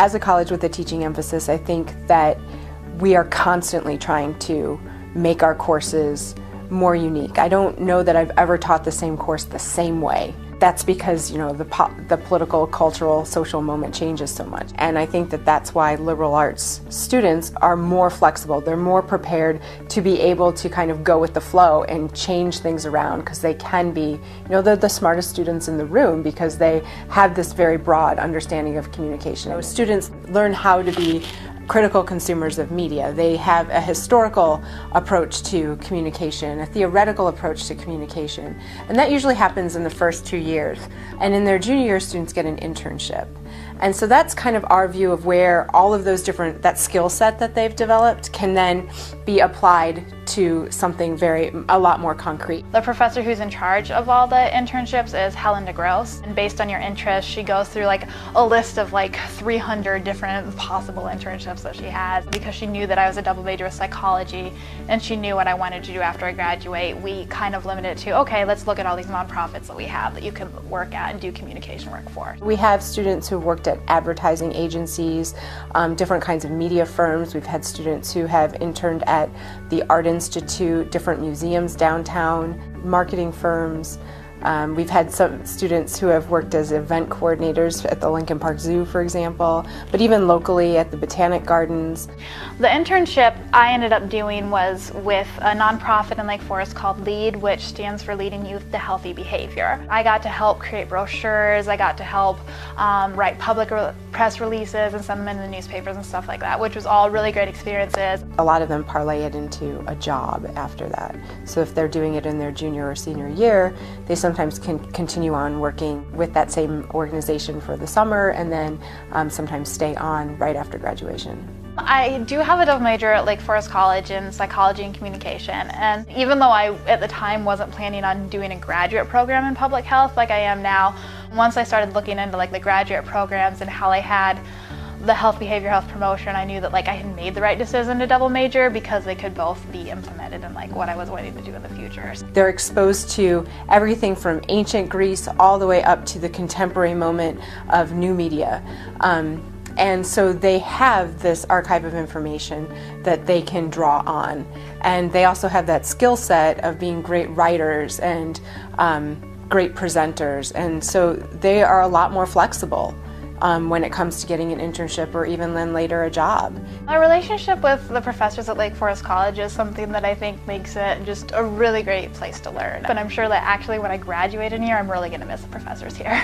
As a college with a teaching emphasis, I think that we are constantly trying to make our courses more unique. I don't know that I've ever taught the same course the same way. That's because, the political, cultural, social moment changes so much. And I think that that's why liberal arts students are more flexible. They're more prepared to be able to kind of go with the flow and change things around, because they can be, they're the smartest students in the room because they have this very broad understanding of communication. Students learn how to be critical consumers of media. They have a historical approach to communication, a theoretical approach to communication, and that usually happens in the first 2 years. And in their junior year, students get an internship. And so that's kind of our view of where all of those that skill set that they've developed can then be applied to something a lot more concrete. The professor who's in charge of all the internships is Helen DeGrosse, and based on your interests, she goes through a list of 300 different possible internships that she has. Because she knew that I was a double major with psychology, and she knew what I wanted to do after I graduate, we kind of limited it to, okay, let's look at all these nonprofits that we have that you can work at and do communication work for. We have students who've worked at advertising agencies, different kinds of media firms. We've had students who have interned at the Art Institute, different museums downtown, marketing firms. We've had some students who have worked as event coordinators at the Lincoln Park Zoo, for example, but even locally at the Botanic Gardens. The internship I ended up doing was with a nonprofit in Lake Forest called LEAD, which stands for Leading Youth to Healthy Behavior. I got to help create brochures, I got to help write public press releases and send them in the newspapers and stuff like that, which was all really great experiences. A lot of them parlay it into a job after that. So if they're doing it in their junior or senior year, they sometimes can continue on working with that same organization for the summer and then sometimes stay on right after graduation. I do have a double major at Lake Forest College in psychology and communication, and even though I at the time wasn't planning on doing a graduate program in public health like I am now, once I started looking into the graduate programs and how I had the health promotion, I knew that I had made the right decision to double major because they could both be implemented in what I was wanting to do in the future. They're exposed to everything from ancient Greece all the way up to the contemporary moment of new media. And so they have this archive of information that they can draw on. And they also have that skill set of being great writers and great presenters. And so they are a lot more flexible when it comes to getting an internship or even then later a job. My relationship with the professors at Lake Forest College is something that I think makes it just a really great place to learn. But I'm sure that actually when I graduate in here, I'm really going to miss the professors here.